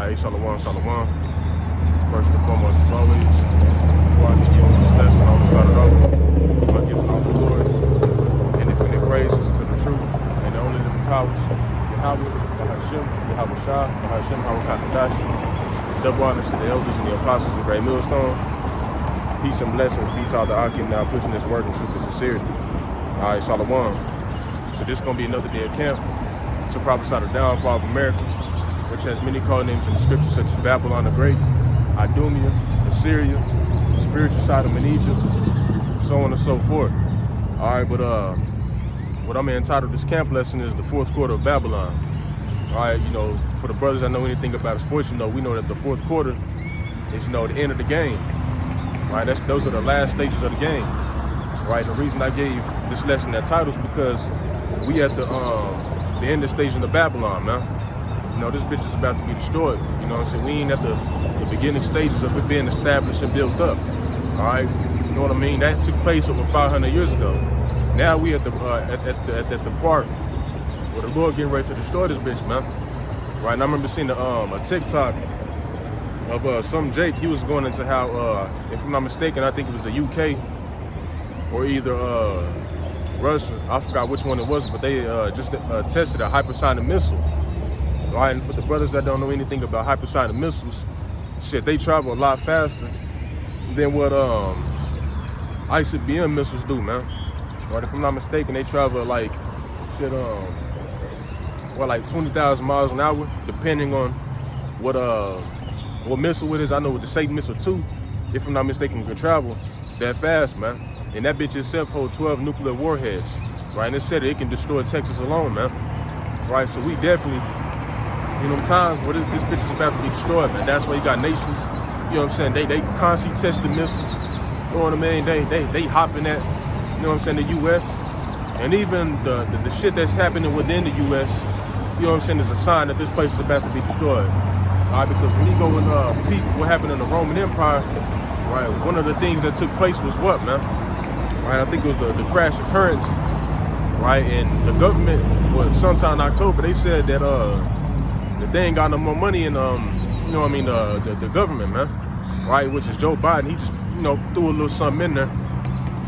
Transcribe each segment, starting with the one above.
Alright, shalom, shalom. First and foremost, as always, before I begin with this lesson, I'm going to start it off by giving all the glory and infinite praises to the true and the only living powers, Yahweh, Bahasham, Yahawashi, Bahasham, double honors to the elders and the apostles of Great Millstone. Peace and blessings be to all the Akim now pushing this word in truth and sincerity. Alright, shalom. So this is going to be another day of camp to prophesy the downfall of America, which has many code names in the scriptures such as Babylon the Great, Idumea, Assyria, the spiritual side of Egypt, so on and so forth. All right, but what I'm entitled this camp lesson is the fourth quarter of Babylon. All right, you know, for the brothers that know anything about sports, you know, we know that the fourth quarter is, you know, the end of the game. Right, those are the last stages of the game. Right, the reason I gave this lesson that title is because we at the end stage of Babylon, man. You know, this bitch is about to be destroyed. You know what I'm saying? We ain't at the beginning stages of it being established and built up. All right, you know what I mean? That took place over 500 years ago. Now we at the part where the Lord getting ready to destroy this bitch, man. Right, and I remember seeing a TikTok of some Jake. He was going into how, if I'm not mistaken, I think it was the UK or either Russia. I forgot which one it was, but they just tested a hypersonic missile. Right, and for the brothers that don't know anything about hypersonic missiles, shit, they travel a lot faster than what ICBM missiles do, man. Right, if I'm not mistaken, they travel like shit, like 20,000 miles an hour, depending on what missile it is. I know with the Satan missile 2, if I'm not mistaken, can travel that fast, man. And that bitch itself holds 12 nuclear warheads. Right, and it said it can destroy Texas alone, man. Right, so we definitely, you know, times where this bitch is about to be destroyed, man. That's why you got nations, you know what I'm saying, they constantly test the missiles, you know what I mean, they hopping at, you know what I'm saying, the U.S. And even the shit that's happening within the U.S., you know what I'm saying, is a sign that this place is about to be destroyed. All right, because when you go and peep what happened in the Roman Empire, right, one of the things that took place was what, man? Right, I think it was the crash of currency, right, and the government, well, sometime in October, they said that, that they ain't got no more money in, you know what I mean, the government, man, right, which is Joe Biden. He just, you know, threw a little something in there,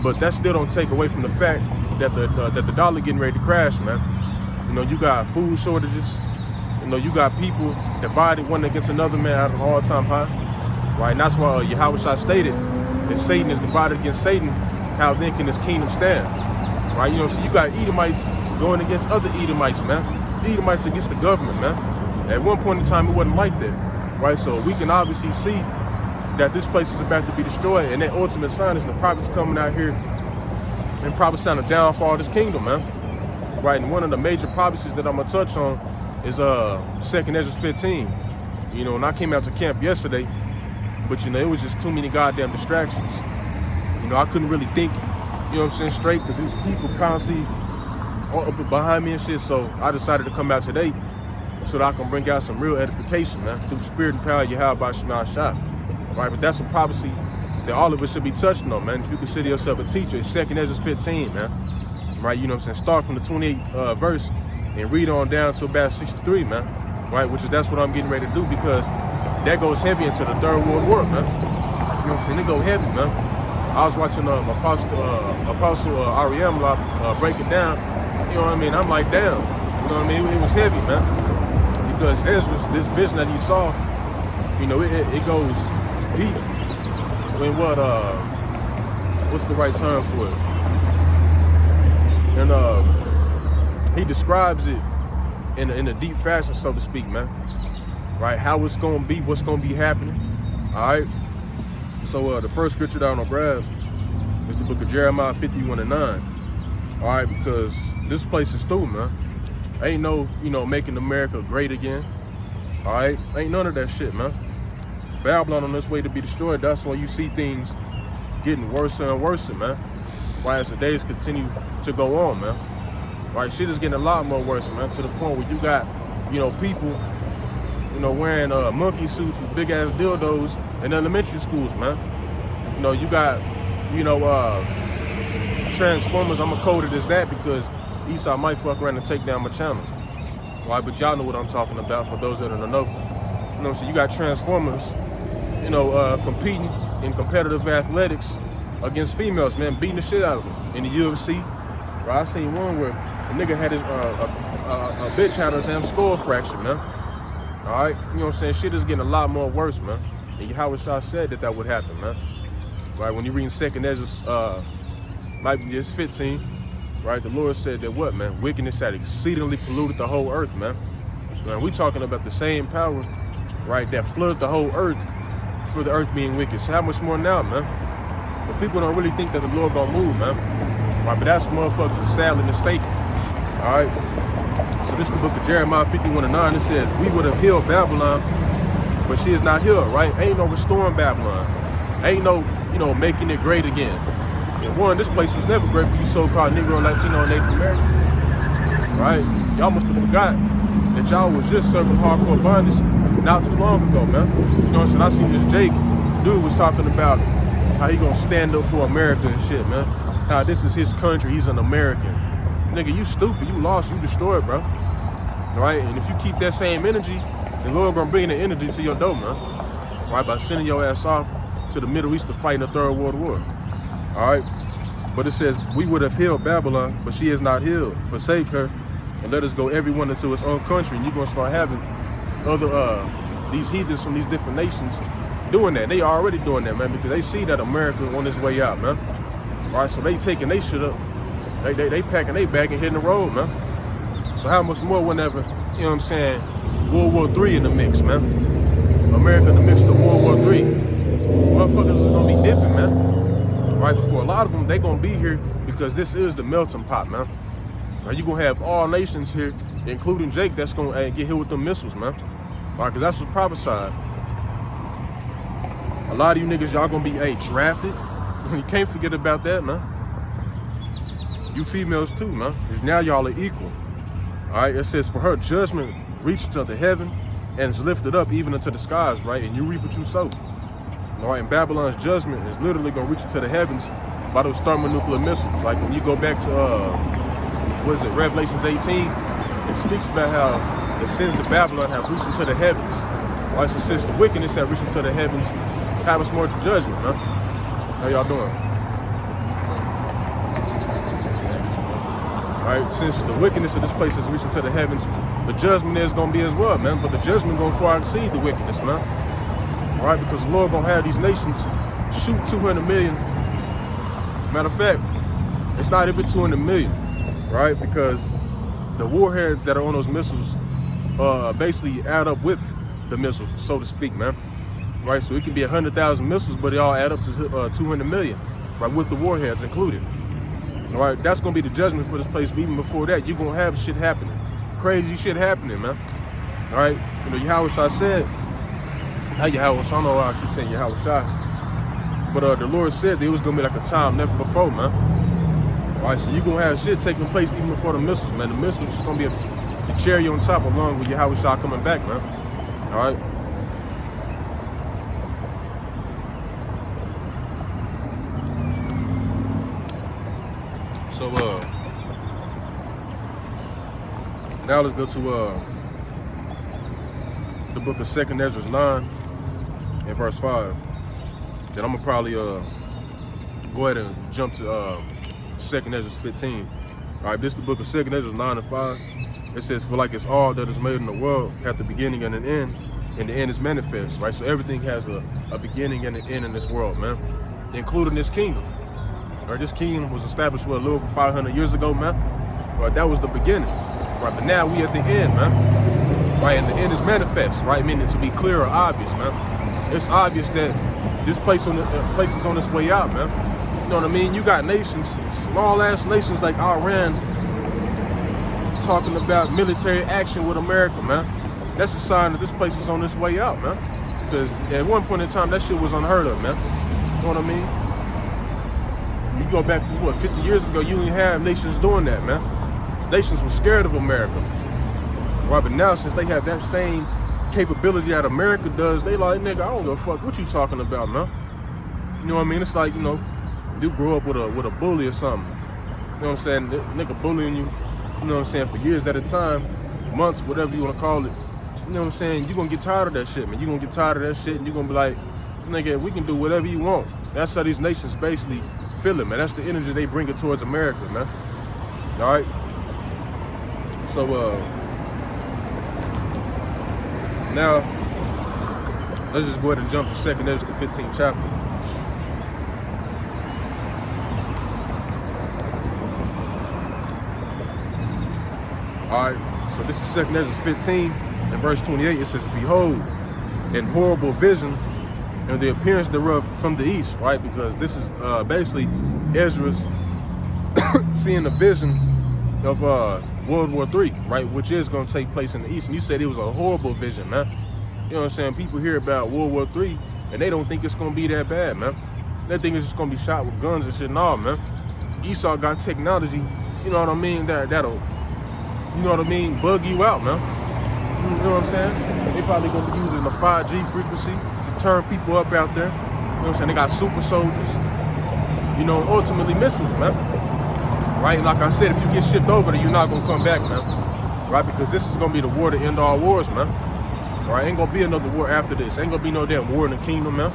but that still don't take away from the fact that the dollar getting ready to crash, man. You know, you got food shortages, you know, you got people divided one against another, man, at an all-time high, right, and that's why Yahawashi stated that Satan is divided against Satan, how then can his kingdom stand, right? You know, so you got Edomites going against other Edomites, man, Edomites against the government, man. At one point in time, it wasn't like that, right? So we can obviously see that this place is about to be destroyed, and that ultimate sign is the prophets coming out here and prophesying the downfall of this kingdom, man. Right, and one of the major prophecies that I'm gonna touch on is 2nd Ezra 15. You know, and I came out to camp yesterday, but you know, it was just too many goddamn distractions. You know, I couldn't really think, you know what I'm saying, straight, because there was people constantly all up behind me and shit. So I decided to come out today so that I can bring out some real edification, man, through the spirit and power of Yahawashi. Right, but that's a prophecy that all of us should be touching on, man. If you consider yourself a teacher, it's 2nd Ezra 15, man. Right, you know what I'm saying? Start from the 28th verse and read on down to about 63, man. Right, that's what I'm getting ready to do, because that goes heavy into the Third World War, man. You know what I'm saying? It go heavy, man. I was watching Apostle R.E.M. break it down. You know what I mean? I'm like, damn. You know what I mean? It was heavy, man. Because Ezra's, this vision that he saw, you know, it goes deep. When what's the right term for it? And he describes it in a deep fashion, so to speak, man. Right? How it's gonna be, what's gonna be happening. All right. So the first scripture that I'm gonna grab is the book of Jeremiah 51:9. All right, because this place is through, man. Ain't no, you know, making America great again. All right, ain't none of that shit, man. Babylon on its way to be destroyed. That's why you see things getting worse and worse, man. Right, as the days continue to go on, man. Right, shit is getting a lot more worse, man, to the point where you got, you know, people, you know, wearing monkey suits with big ass dildos in elementary schools, man. You know, you got, you know, Transformers. I'm gonna code it as that because Esau might fuck around and take down my channel. Right, but y'all know what I'm talking about for those that don't know. You know what I'm saying? You got Transformers, you know, competing in competitive athletics against females, man, beating the shit out of them in the UFC. Right? I seen one where a nigga had his, a bitch had her damn skull fracture, man. All right? You know what I'm saying? Shit is getting a lot more worse, man. And Yahawashi said that would happen, man. Right? When you read 2nd Ezra, might be just 15, right? The Lord said that what, man? Wickedness had exceedingly polluted the whole earth, man. Man, we talking about the same power, right, that flooded the whole earth for the earth being wicked. So how much more now, man? But people don't really think that the Lord gonna move, man. Right, but that's motherfuckers are sadly mistaken. All right. So this is the book of Jeremiah 51:9. It says, "We would have healed Babylon, but she is not healed." Right? Ain't no restoring Babylon. Ain't no, you know, making it great again. And one, this place was never great for you so-called Negro, Latino, and Native American. Right? Y'all must have forgot that y'all was just serving hardcore bondage not too long ago, man. You know what I'm saying? I seen this Jake dude was talking about how he gonna stand up for America and shit, man. How this is his country, he's an American. Nigga, you stupid, you lost, you destroyed, bro. Right? And if you keep that same energy, the Lord gonna bring the energy to your door, man. Right? By sending your ass off to the Middle East to fight in the Third World War. All right? But it says, "We would have healed Babylon, but she is not healed. Forsake her, and let us go everyone into his own country." And you're gonna start having other these heathens from these different nations doing that. They already doing that, man, because they see that America on its way out, man. All right, so they taking their shit up. They packing their bag and hitting the road, man. So how much more whenever, you know what I'm saying, World War III in the mix, man. America in the mix of World War III. Motherfuckers is gonna be dipping, man. Right, before a lot of them, they gonna be here because this is the melting pot, man. Right, you gonna have all nations here, including Jake, that's gonna get hit with them missiles, man. Right, because that's what's prophesied. A lot of you niggas, y'all gonna be, drafted. You can't forget about that, man. You females too, man. Because now y'all are equal. All right, it says, "For her judgment reaches unto heaven and is lifted up even unto the skies," right? And you reap what you sow. All right, and Babylon's judgment is literally gonna reach into the heavens by those thermonuclear missiles. Like when you go back to, what is it, Revelations 18, it speaks about how the sins of Babylon have reached into the heavens. All right, so since the wickedness have reached into the heavens, how much more the judgment, huh? How y'all doing? All right, since the wickedness of this place has reached into the heavens, the judgment is gonna be as well, man. But the judgment gonna far exceed the wickedness, man. All right, because the Lord gonna have these nations shoot 200 million. Matter of fact, it's not even 200 million, right? Because the warheads that are on those missiles basically add up with the missiles, so to speak, man. Right, so it can be 100,000 missiles, but they all add up to 200 million, right, with the warheads included. All right, that's gonna be the judgment for this place. But even before that, you're gonna have shit happening, crazy shit happening, man. All right, you know, Yahawashi said, not Yahawashi, I don't know why I keep saying Yahawashi, but the Lord said there was gonna be like a time never before, man. All right, so you're gonna have shit taking place even before the missiles, man. The missiles is gonna be the cherry on top along with Yahawashi coming back, man. All right. So now let's go to the book of 2nd Ezra 9 and verse 5. Then I'm gonna probably go ahead and jump to 2nd Ezra 15. All right, this is the book of 2nd Ezra 9 and 5. It says, "For like it's all that is made in the world hath the beginning and an end, and the end is manifest." Right, so everything has a beginning and an end in this world, man, including this kingdom. Right, this kingdom was established a little over 500 years ago, man. Right, that was the beginning. Right, but now we at the end, man. Right, and the end is manifest. Right, meaning to be clear or obvious, man. It's obvious that this place is on its way out, man. You know what I mean? You got nations, small ass nations like Iran, talking about military action with America, man. That's a sign that this place is on its way out, man. Because at one point in time, that shit was unheard of, man. You know what I mean? You go back to, what, 50 years ago, you didn't have nations doing that, man. Nations were scared of America. Right, but now, since they have that same capability that America does, they like, nigga, I don't give a fuck what you talking about, man. You know what I mean? It's like, you know, you grow up with a bully or something. You know what I'm saying? Nigga bullying you, you know what I'm saying, for years at a time, months, whatever you want to call it. you know what I'm saying, you're gonna get tired of that shit, man. You're gonna get tired of that shit, and you're gonna be like, nigga, we can do whatever you want. That's how these nations basically feel it, man. That's the energy they bring it towards America, man. All right. So now let's just go ahead and jump to 2nd Ezra, the 15th chapter. All right. So this is 2nd Ezra 15, and verse 28. It says, "Behold, in horrible vision, and the appearance thereof from the east," right? Because this is basically Ezra's seeing a vision of World War III, right? Which is going to take place in the east. And he said it was a horrible vision, man. You know what I'm saying? People hear about World War III and they don't think it's going to be that bad, man. They think it's just going to be shot with guns and shit and all, man. Esau got technology, you know what I mean, that'll, you know what I mean, bug you out, man. You know what I'm saying? They probably going to be using the 5G frequency to turn people up out there. You know what I'm saying? They got super soldiers, you know, ultimately missiles, man. Right? Like I said, if you get shipped over there, you're not going to come back, man. Right? Because this is going to be the war to end all wars, man. All right? Ain't going to be another war after this. Ain't going to be no damn war in the kingdom, man.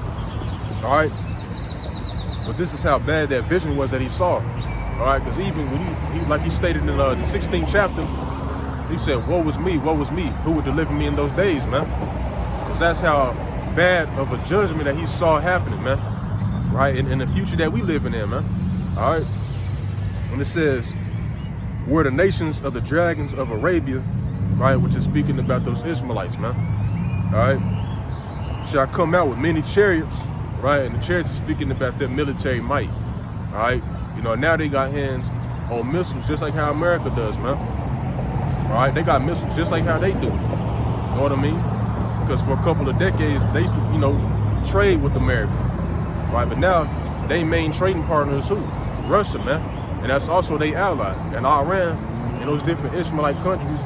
All right? But this is how bad that vision was that he saw. All right? Because even when he like he stated in the 16th chapter, he said, woe was me, who would deliver me in those days, man? Because that's how bad of a judgment that he saw happening, man. Right? In the future that we living in, man. All right? And it says, were the nations of the dragons of Arabia, right, which is speaking about those Ishmaelites, man, all right, shall come out with many chariots, right, and the chariots are speaking about their military might, all right, you know, now they got hands on missiles just like how America does, man, all right, they got missiles just like how they do, you know what I mean, because for a couple of decades, they used to, you know, trade with America, right, but now they main trading partners who? Russia, man. And that's also their ally. And Iran and those different Ishmaelite countries,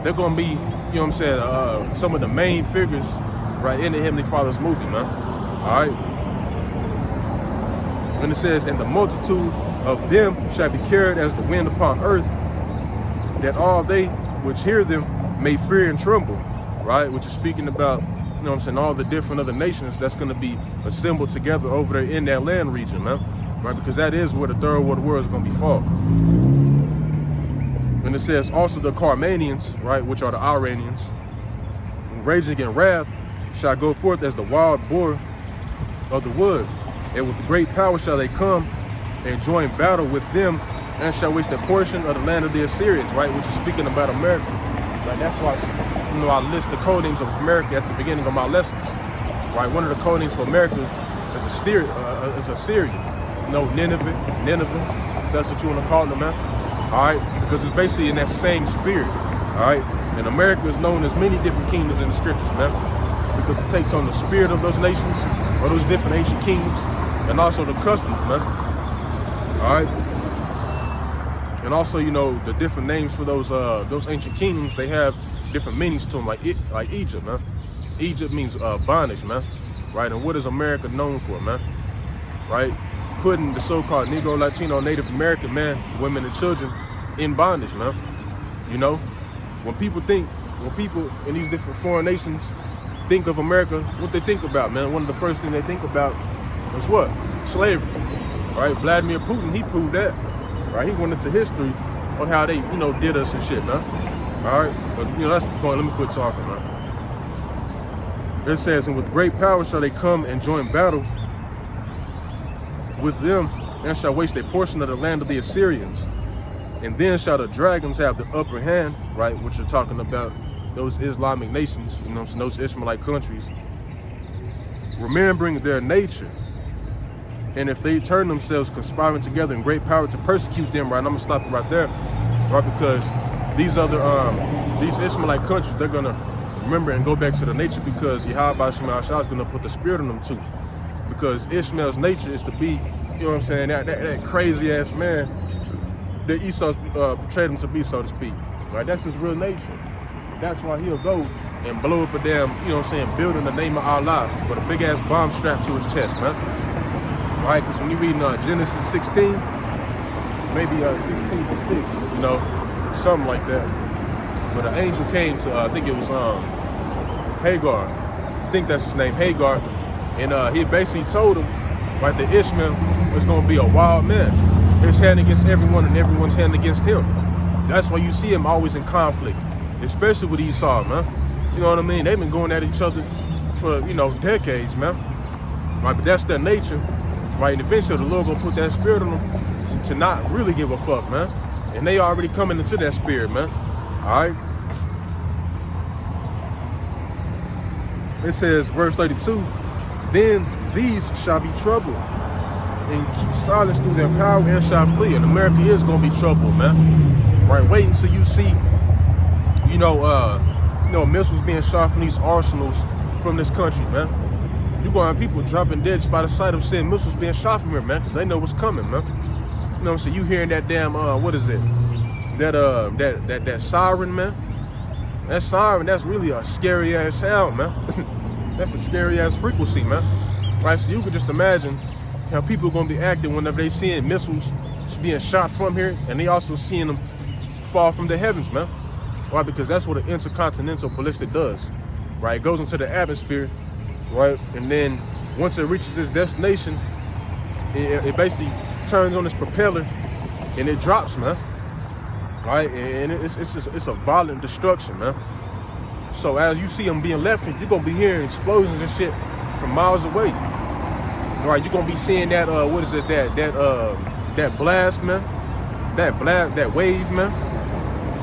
they're going to be, you know what I'm saying, some of the main figures, right, in the Heavenly Father's movie, man. All right? And it says, and the multitude of them shall be carried as the wind upon earth, that all they which hear them may fear and tremble, right? Which is speaking about, you know what I'm saying, all the different other nations that's going to be assembled together over there in that land region, man. Right, because that is where the third world war is going to be fought. And it says also the Carmanians, right, which are the Iranians, raging in wrath, shall go forth as the wild boar of the wood, and with great power shall they come and join battle with them, and shall waste a portion of the land of the Assyrians, right, which is speaking about America. Like that's why, you know, I list the code names of America at the beginning of my lessons. Right, one of the code names for America is Assyrian. No, Nineveh, if that's what you want to call them, man. All right, because it's basically in that same spirit. All right, and America is known as many different kingdoms in the scriptures, man, because it takes on the spirit of those nations or those different ancient kingdoms, and also the customs, man. All right, and also, you know, the different names for those ancient kingdoms, they have different meanings to them, like Egypt, man. Egypt means bondage, man. Right, and what is America known for, man? Right. Putting the so-called Negro, Latino, Native American man, women and children in bondage, man. You know, when people in these different foreign nations think of America, what they think about, man, one of the first things they think about is what? Slavery, right? Vladimir Putin, he proved that, right? He went into history on how they, you know, did us and shit, man. All right, but, you know, that's the point. Let me quit talking, man. It says, and with great power shall they come and join battle with them, and shall waste a portion of the land of the Assyrians. And then shall the dragons have the upper hand, right, which are talking about those Islamic nations, you know, those Ishmaelite countries, remembering their nature. And if they turn themselves conspiring together in great power to persecute them, right, and I'm gonna stop it right there, right, because these other, these Ishmaelite countries, they're gonna remember and go back to the nature, because Yahawashi is gonna put the spirit in them too. Because Ishmael's nature is to be, you know what I'm saying, that crazy ass man that Esau portrayed him to be, so to speak. Right? That's his real nature. That's why he'll go and blow up a damn, you know what I'm saying, building the name of Allah with a big ass bomb strapped to his chest, man. Right? Because when you read Genesis 16, maybe 16:6, you know, something like that. But an angel came to, I think it was Hagar. I think that's his name, Hagar. And he basically told him, right, that Ishmael was going to be a wild man. His hand against everyone and everyone's hand against him. That's why you see him always in conflict, especially with Esau, man. You know what I mean? They've been going at each other for, you know, decades, man. Right, but that's their nature, right? And eventually the Lord gonna put that spirit on them to not really give a fuck, man. And they already coming into that spirit, man. All right. It says, verse 32, then these shall be troubled and keep silence through their power and shall flee. And America is gonna be troubled, man. Right, wait until you see, you know, missiles being shot from these arsenals from this country, man. You're gonna have people dropping dead just by the sight of seeing missiles being shot from here, man, because they know what's coming, man. You know what I'm saying? You hearing that damn, what is it? That siren, man. That siren, that's really a scary ass sound, man. That's a scary ass frequency, man. Right, so you could just imagine how people are gonna be acting whenever they seeing missiles being shot from here, and they also seeing them fall from the heavens, man. Why? Because that's what an intercontinental ballistic does, right? It goes into the atmosphere, right? And then once it reaches its destination, it basically turns on its propeller and it drops, man. Right? And it's a violent destruction, man. So as you see them being left, you're gonna be hearing explosions and shit from miles away. Right? You're gonna be seeing that what is it? That blast, man. That wave, man.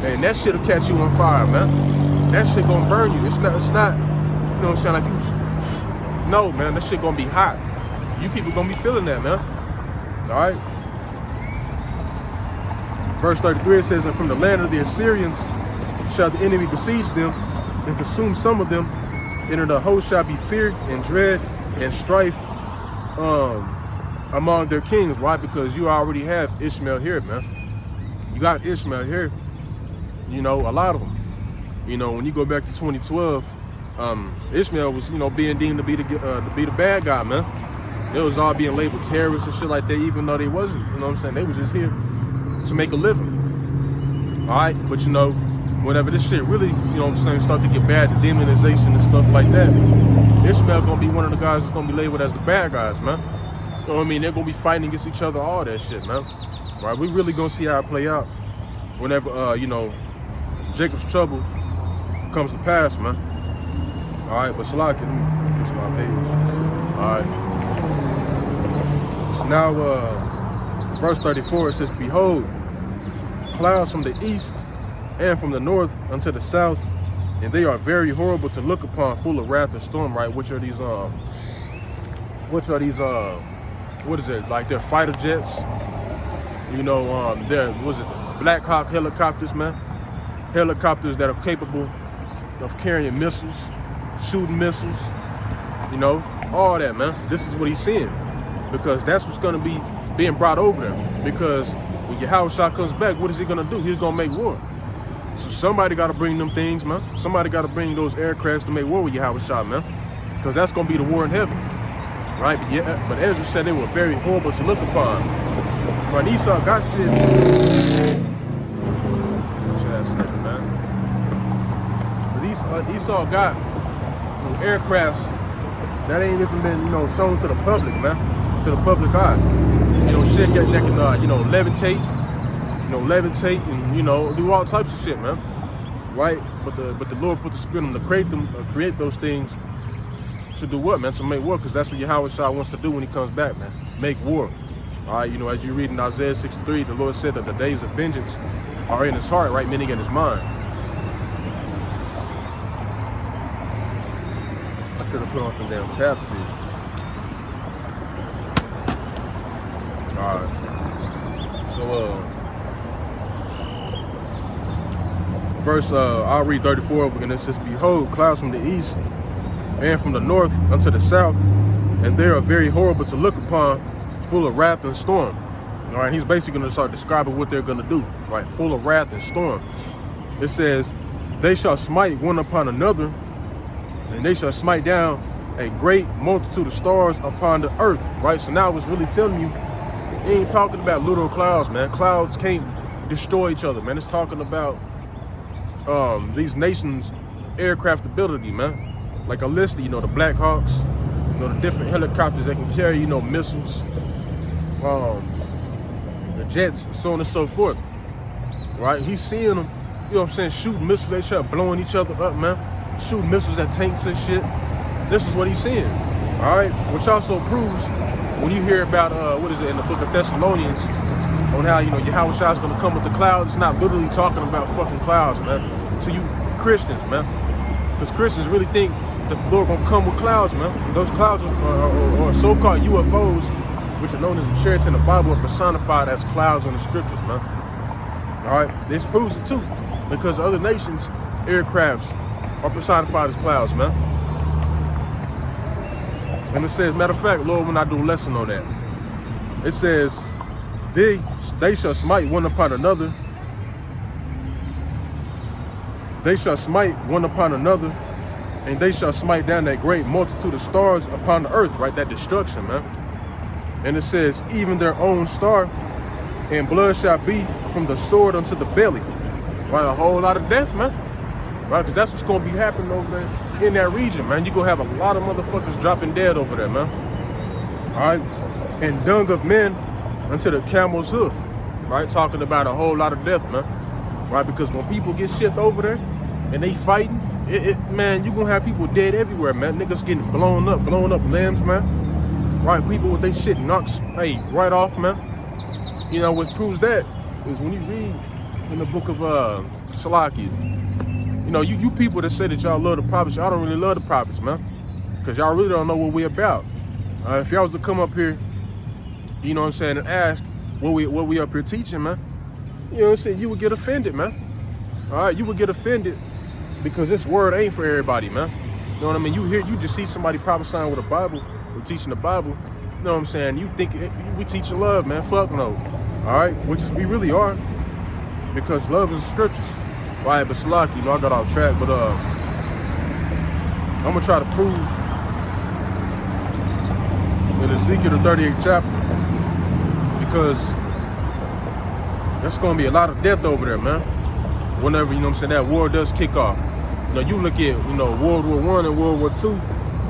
And that shit'll catch you on fire, man. That shit gonna burn you. It's not, you know what I'm saying? Like you, no, man, that shit gonna be hot. You people gonna be feeling that, man. All right. Verse 33, it says, and from the land of the Assyrians shall the enemy besiege them and consume some of them, and the host shall be fear and dread and strife among their kings. Why? Because you already have Ishmael here, man. You got Ishmael here. You know, a lot of them. You know, when you go back to 2012, Ishmael was, you know, being deemed to be the bad guy, man. It was all being labeled terrorists and shit like that, even though they wasn't. You know what I'm saying? They was just here to make a living. All right, but you know, whenever this shit really, you know what I'm saying, start to get bad, the demonization and stuff like that, Ishmael gonna be one of the guys that's gonna be labeled as the bad guys, man. You know what I mean? They're gonna be fighting against each other, all that shit, man. Right? We really gonna see how it play out whenever, you know, Jacob's trouble comes to pass, man. All right, but Salaki, let me fix my page. All right. So now, verse 34, it says, behold, clouds from the east and from the north unto the south, and they are very horrible to look upon, full of wrath and storm. Right? What are these? What is it? Like they're fighter jets. You know, they're, was it Black Hawk helicopters, man? Helicopters that are capable of carrying missiles, shooting missiles, you know, all that, man. This is what he's seeing, because that's what's going to be being brought over there. Because when Yahawashi comes back, what is he going to do? He's going to make war. So somebody got to bring them things, man. Somebody got to bring those aircrafts to make war with Yahawashi, man. Because that's going to be the war in heaven, right? But, yeah, but Ezra said they were very horrible to look upon. But Esau got shit. Esau got aircrafts that ain't even been, you know, shown to the public, man, to the public eye. You know, shit that can, you know, levitate, and, you know, do all types of shit, man. Right? But the Lord put the spirit on them to create those things to do what, man? To make war, because that's what Yahawashi wants to do when he comes back, man. Make war. All right, you know, as you read in Isaiah 63, the Lord said that the days of vengeance are in his heart, right? Meaning in his mind. I should have put on some damn chapstick. Alright. So verse I'll read 34 over again. It says, behold, clouds from the east and from the north unto the south, and they are very horrible to look upon, full of wrath and storm. Alright, he's basically gonna start describing what they're gonna do, right? Full of wrath and storm. It says, they shall smite one upon another, and they shall smite down a great multitude of stars upon the earth, right? So now it's really telling you, it ain't talking about little clouds, man. Clouds can't destroy each other, man. It's talking about these nations' aircraft ability, man. like a list of, you know, the Black Hawks, you know, the different helicopters that can carry, you know, missiles, the jets, so on and so forth, right? He's seeing them, you know what I'm saying, shooting missiles at each other, blowing each other up, man, shooting missiles at tanks and shit. This is what he's seeing, all right? Which also proves when you hear about, what is it, in the book of Thessalonians, on how, you know, Yahawashi is going to come with the clouds. It's not literally talking about fucking clouds, man, to you Christians, man. Because Christians really think the Lord going to come with clouds, man. And those clouds are so-called UFOs, which are known as the chariots in the Bible, are personified as clouds in the scriptures, man. All right? This proves it, too. Because other nations' aircrafts are personified as clouds, man. And it says, matter of fact, Lord, when I do a lesson on that, it says, they shall smite one upon another. They shall smite one upon another, and they shall smite down that great multitude of stars upon the earth, right? That destruction, man. And it says, even their own star, and blood shall be from the sword unto the belly. Right, a whole lot of death, man. Right, because that's what's going to be happening over there in that region, man. You're going to have a lot of motherfuckers dropping dead over there, man. All right, and dung of men unto the camel's hoof, right? Talking about a whole lot of death, man. Right, because when people get shipped over there and they fighting, man, you're gonna have people dead everywhere, man. Niggas getting blown up limbs, man. Right, people with their shit knocks, hey, right off, man. You know, what proves that is when you read in the book of Salaki, you know, you people that say that y'all love the prophets, y'all don't really love the prophets, man. Because y'all really don't know what we about. If y'all was to come up here, you know what I'm saying, and ask what we up here teaching, man, you know what I'm saying, you would get offended, man. All right, you would get offended because this word ain't for everybody, man. You know what I mean? You just see somebody prophesying with a Bible or teaching the Bible, you know what I'm saying? You think we teaching love, man. Fuck no. All right, which is we really are, because love is the scriptures. Right, but Salaki, you know, I got off track, but I'm gonna try to prove in Ezekiel the 38th chapter, because there's gonna be a lot of death over there, man. Whenever, you know what I'm saying, that war does kick off. You know, you look at, you know, World War I and World War II,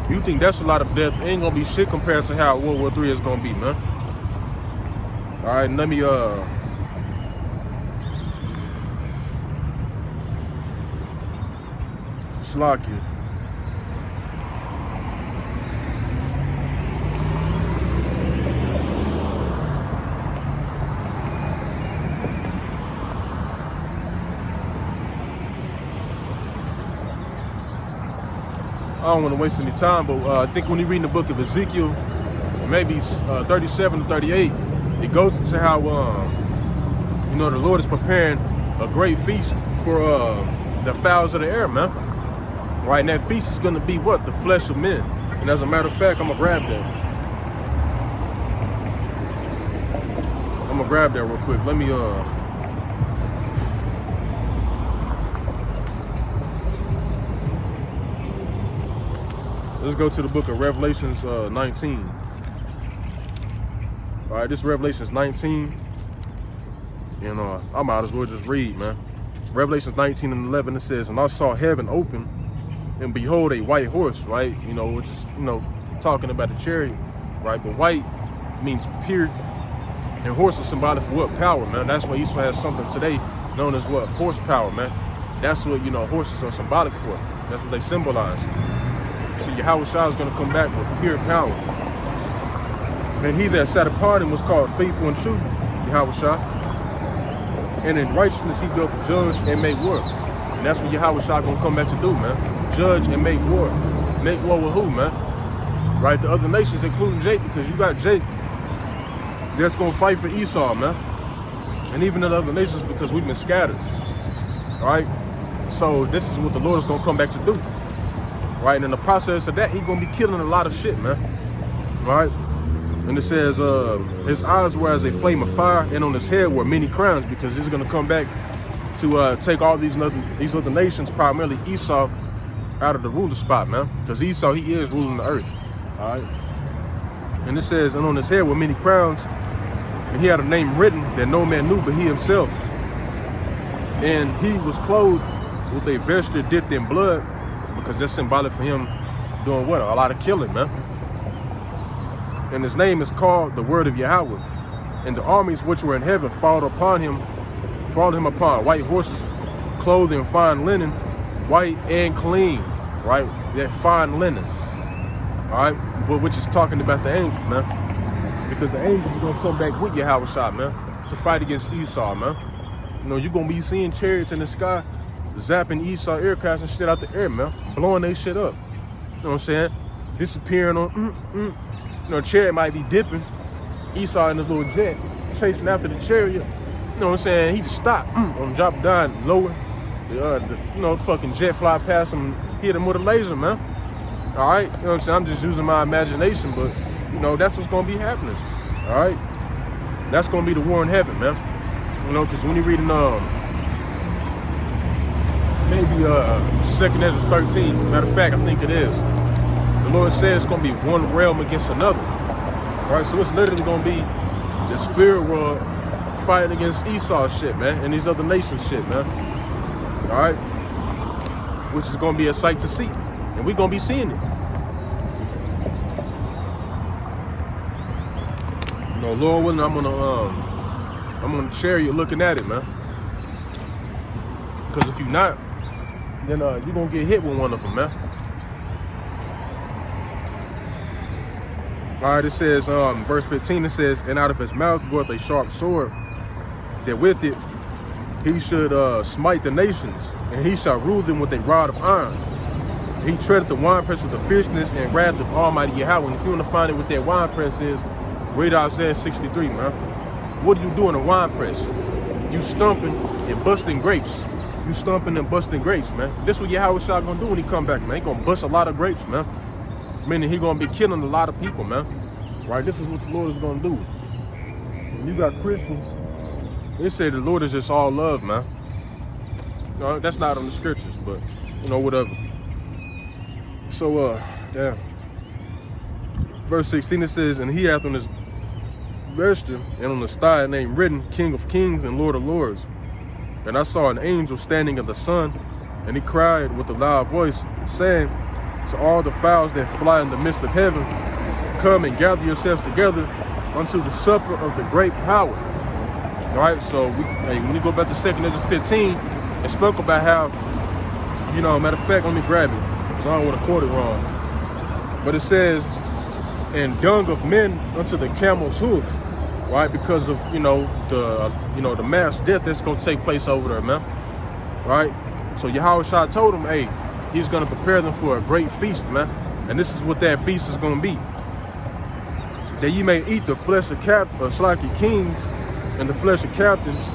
you think that's a lot of death. It ain't gonna be shit compared to how World War III is gonna be, man. All right, let me Slack you. I don't want to waste any time, but I think when you read the book of Ezekiel, maybe 37 to 38, it goes into how, you know, the Lord is preparing a great feast for the fowls of the air, man. Right, and that feast is going to be what? The flesh of men. And as a matter of fact, I'm going to grab that. I'm going to grab that real quick. Let me, let's go to the book of Revelations 19. All right, this is Revelations 19. You know, I might as well just read, man. Revelations 19 and 11, it says, and I saw heaven open, and behold, a white horse, right? You know, which is, you know, talking about the chariot, right? But white means pure, and horse is symbolic for what? Power, man. That's why Esau has something today known as what? Horsepower, man. That's what, you know, horses are symbolic for. That's what they symbolize. So Yahawashi is going to come back with pure power. And he that sat apart and was called faithful and true, Yahawashi. And in righteousness he built a judge and made war. And that's what Yahawashi going to come back to do, man. Judge and make war. Make war with who, man? Right? The other nations, including Jake, because you got Jake that's going to fight for Esau, man. And even the other nations, because we've been scattered. All right? So this is what the Lord is going to come back to do. Right? And in the process of that, he's going to be killing a lot of shit, man. Right? And it says, his eyes were as a flame of fire, and on his head were many crowns, because he's going to come back to take all these other nations, primarily Esau, out of the ruler spot, man. Because Esau, he is ruling the earth. All right. And it says, and on his head were many crowns, and he had a name written that no man knew but he himself. And he was clothed with a vesture dipped in blood, because that's symbolic for him doing what? A lot of killing, man. And his name is called the Word of Yahweh. And the armies which were in heaven followed him upon white horses, clothed in fine linen, white and clean, right? That fine linen, all right? But which is talking about the angels, man. Because the angels are gonna come back with Yahawashi, man, to fight against Esau, man. You know, you're gonna be seeing chariots in the sky, zapping Esau aircrafts and shit out the air, man, blowing they shit up. You know what I'm saying? Disappearing on, You know, chariot might be dipping, Esau in his little jet, chasing after the chariot. You know what I'm saying? He just stopped, drop down, lower. The fucking jet fly past him, hit him with a laser, man. All right? You know what I'm saying? I'm just using my imagination, but, you know, that's what's going to be happening. All right? That's going to be the war in heaven, man. You know, because when you're reading, maybe 2nd Ezra 13, matter of fact, I think it is, the Lord said it's going to be one realm against another. All right? So it's literally going to be the spirit world fighting against Esau shit, man, and these other nations shit, man. All right, which is gonna be a sight to see, and we're gonna be seeing it. You know, Lord willing, I'm on the chariot looking at it, man. Because if you're not, then you're gonna get hit with one of them, man. All right, it says, verse 15, it says, and out of his mouth goeth a sharp sword, that with it he should smite the nations, and he shall rule them with a rod of iron. He treadeth the winepress of the fierceness and wrath of Almighty Yahweh. And if you want to find it what that winepress is, read Isaiah 63, man. What do you do in a winepress? You stumping and busting grapes. You stumping and busting grapes, man. This what Yahawashi gonna do when he come back, man. He gonna bust a lot of grapes, man. Meaning he gonna be killing a lot of people, man. Right? This is what the Lord is gonna do. When you got Christians, they say the Lord is just all love, man. No, that's not on the scriptures, but you know, whatever. So, yeah. Verse 16, it says, and he hath on his vesture and on his thigh a name written, King of Kings and Lord of Lords. And I saw an angel standing in the sun, and he cried with a loud voice, saying to all the fowls that fly in the midst of heaven, come and gather yourselves together unto the supper of the great power. All right, so when you go back to 2nd Ezra 15, it spoke about how, you know, matter of fact, let me grab it, because I don't want to quote it wrong. But it says, and dung of men unto the camel's hoof, right? Because of, the mass death that's going to take place over there, man. Right? So Yahawashi told him, hey, he's going to prepare them for a great feast, man. And this is what that feast is going to be. That ye may eat the flesh of kings, and the flesh of captains,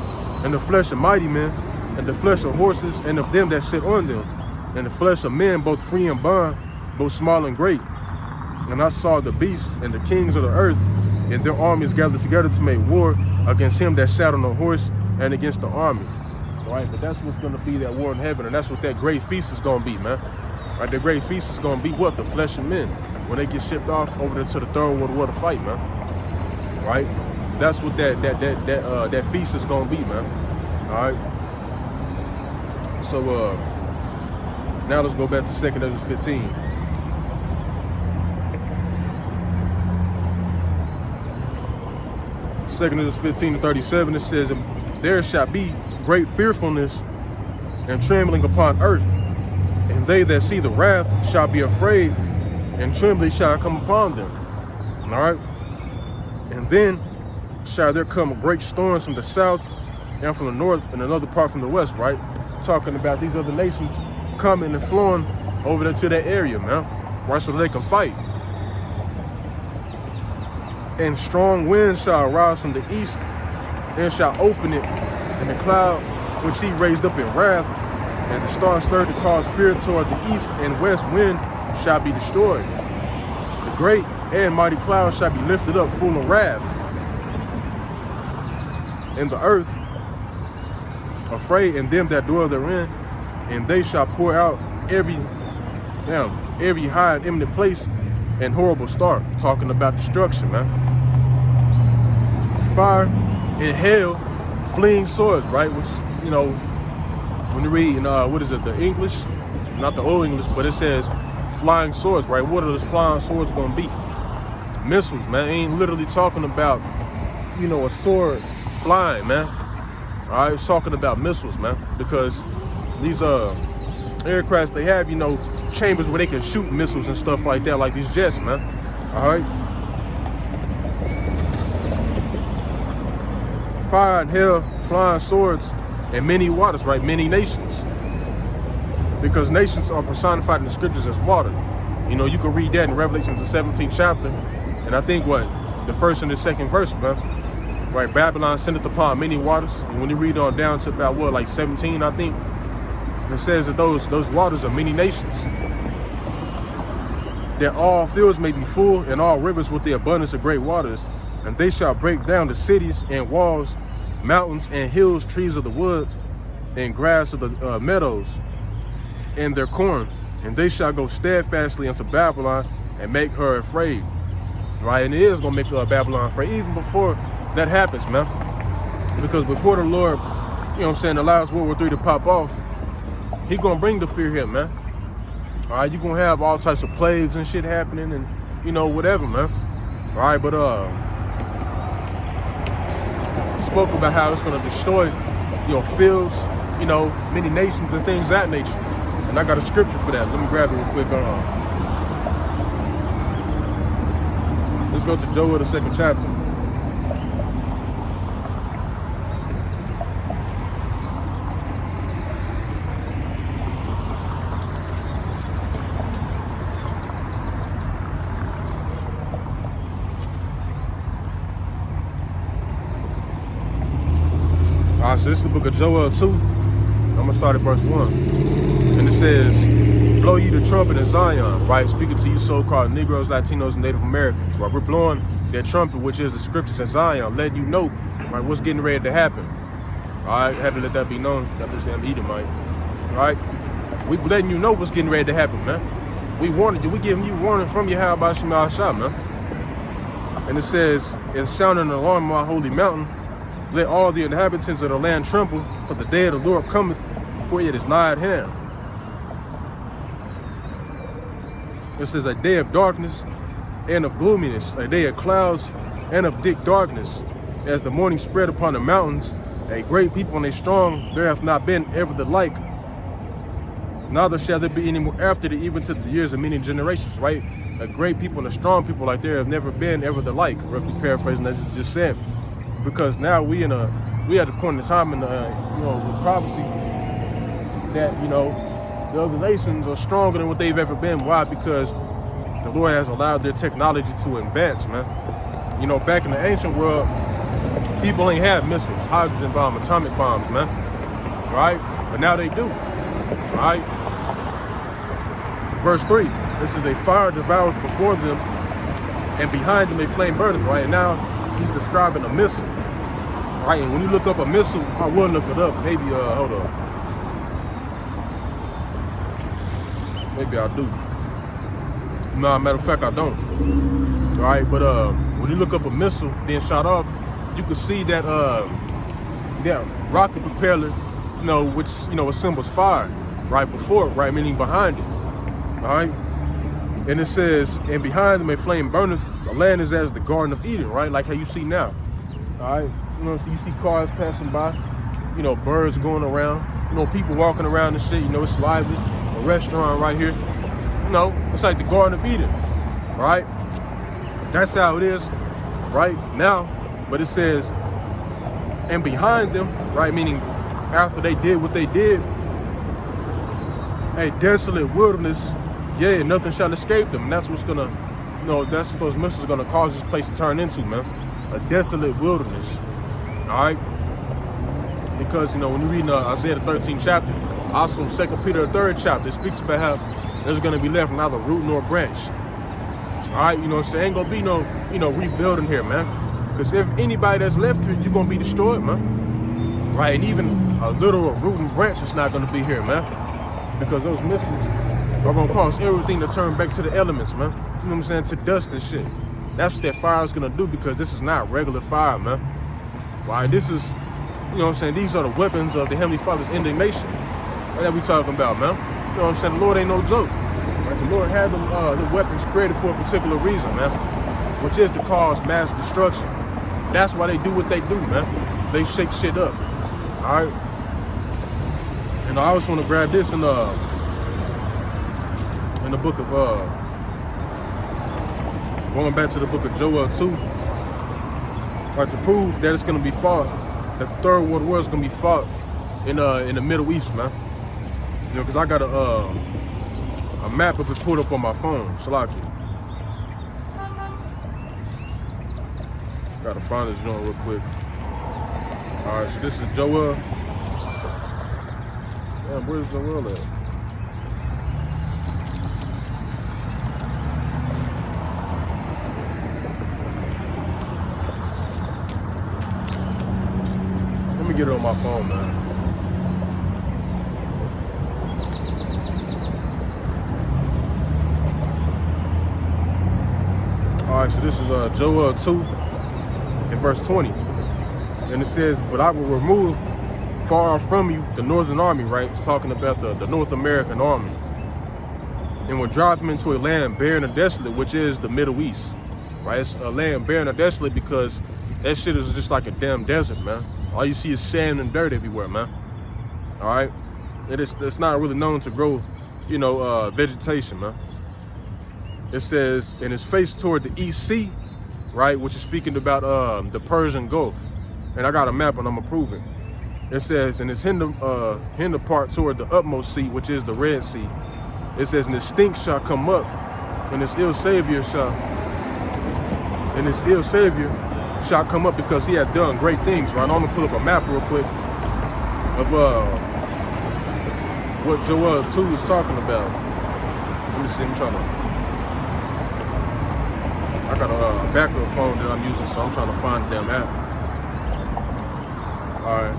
and the flesh of mighty men, and the flesh of horses, and of them that sit on them, and the flesh of men, both free and bond, both small and great. And I saw the beasts and the kings of the earth, and their armies gathered together to make war against him that sat on the horse and against the army. Right? But that's what's going to be that war in heaven, and that's what that great feast is going to be, man. Right? The great feast is going to be what? The flesh of men. When they get shipped off over there to the third world war to fight, man. Right? That's what that feast is going to be, man. All right? So, now let's go back to 2nd Ezra 15. Second Ezra 15:37, it says, there shall be great fearfulness and trembling upon earth, and they that see the wrath shall be afraid, and trembling shall come upon them. All right? And then shall there come great storms from the south and from the north, and another part from the west, right? Talking about these other nations coming and flowing over there to that area, man. Right? So they can fight. And strong winds shall arise from the east, and shall open it, and the cloud which he raised up in wrath, and the star stirred to cause fear toward the east and west wind shall be destroyed. The great and mighty cloud shall be lifted up full of wrath, and the earth afraid, and them that dwell therein, and they shall pour out every high and eminent place and horrible star. Talking about destruction, man. Fire and hail, fleeing swords, right? Which is, when you read in the English, not the old English, but it says flying swords, right? What are those flying swords gonna be? Missiles, man. Ain't literally talking about, a sword flying, man. All right, it's talking about missiles, man, because these aircrafts, they have, chambers where they can shoot missiles and stuff like that, like these jets, man. All right. Fire and hell, flying swords, and many waters, right? Many nations. Because nations are personified in the scriptures as water. You can read that in Revelations, the 17th chapter. And I think the first and the second verse, man. Right, Babylon sendeth upon many waters. And when you read on down to about like 17, I think, it says that those waters are many nations. That all fields may be full, and all rivers with the abundance of great waters. And they shall break down the cities and walls, mountains and hills, trees of the woods, and grass of the meadows, and their corn. And they shall go steadfastly unto Babylon and make her afraid. Right, and it is gonna make Babylon afraid, even before that happens, man. Because before the Lord, allows World War III to pop off, He gonna bring the fear here, man. All right, you gonna have all types of plagues and shit happening, and whatever, man. All right, but He spoke about how it's gonna destroy, fields, many nations and things of that nature. And I got a scripture for that. Let me grab it real quick. Let's go to Joel, the 2nd chapter. All right, so this is the book of Joel 2. I'm gonna start at verse 1. And it says, blow ye the trumpet in Zion, right? Speaking to you so-called Negroes, Latinos, and Native Americans, right? We're blowing that trumpet, which is the scriptures in Zion, letting you know, right, what's getting ready to happen. All right, have to let that be known. Got this damn Edomite. All right, we letting you know what's getting ready to happen, man. We warning you. We giving you warning from Yahawashi, Bahasham, man. And it says, and sounding an alarm on my holy mountain, let all the inhabitants of the land tremble, for the day of the Lord cometh, for it is nigh at hand. It says a day of darkness and of gloominess, a day of clouds and of thick darkness. As the morning spread upon the mountains, a great people and a strong, there hath not been ever the like. Neither shall there be any more after it, even to the years of many generations, right? A great people and a strong people like there have never been ever the like, roughly paraphrasing as it just said. Because now we at a point in time in the, with prophecy that, the other nations are stronger than what they've ever been. Why? Because the Lord has allowed their technology to advance, man. Back in the ancient world, people ain't had missiles, hydrogen bomb, atomic bombs, man. Right? But now they do. Right? Verse 3, this is a fire devoureth before them, and behind them a flame burneth, right? And now he's describing a missile. Right? And when you look up a missile, I will look it up. Maybe, hold on. Maybe I do. No, matter of fact, I don't. All right, but when you look up a missile being shot off, you can see that rocket propeller, which it symbols fire, right before it, right, meaning behind it. All right, and it says, and behind them a flame burneth. The land is as the Garden of Eden, right, like how you see now. All right, so you see cars passing by, birds going around, people walking around and shit. It's lively. A restaurant right here. It's like the Garden of Eden, right? That's how it is right now. But it says, and behind them, right, meaning after they did what they did, a desolate wilderness, yeah, nothing shall escape them. And that's what's gonna, that's what those missiles are gonna cause this place to turn into, man. A desolate wilderness, all right? Because, when you read Isaiah the 13th chapter, also 2 Peter the 3rd chapter, it speaks about how there's going to be left neither root nor branch. All right, so ain't going to be no, rebuilding here, man. Because if anybody that's left here, you're going to be destroyed, man. Right, and even a literal root and branch is not going to be here, man. Because those missiles are going to cause everything to turn back to the elements, man. You know what I'm saying? To dust and shit. That's what that fire is going to do, because this is not regular fire, man. Right, this is, these are the weapons of the Heavenly Father's indignation that we talking about, man. The Lord ain't no joke. Right? Like the Lord had them the weapons created for a particular reason, man, which is to cause mass destruction. That's why they do what they do, man. They shake shit up. All right. And I also want to grab this in the book of going back to the book of Joel 2, right, to prove that it's gonna be fought, that the Third World War is gonna be fought in the Middle East, man. You know, because I got a map of it pulled up on my phone. Salaki. Gotta find this joint real quick. All right, so this is Joel. Damn, where's Joel at? Let me get it on my phone, man. All right, so this is Joel 2 in verse 20. And it says, but I will remove far from you the northern army, right? It's talking about the North American army. And will drive them into a land barren and desolate, which is the Middle East, right? It's a land barren and desolate because that shit is just like a damn desert, man. All you see is sand and dirt everywhere, man. All right? It's not really known to grow, you know, vegetation, man. It says, and it's faced toward the East Sea, right? Which is speaking about the Persian Gulf. And I got a map and I'm gonna prove it. It says, and its hinder part toward the utmost sea, which is the Red Sea. It says, and its stink shall come up, and its ill savior shall come up because he had done great things, right? I'm gonna pull up a map real quick of what Joel 2 is talking about. Let me see, I got a backup phone that I'm using, so I'm trying to find the damn app. All right.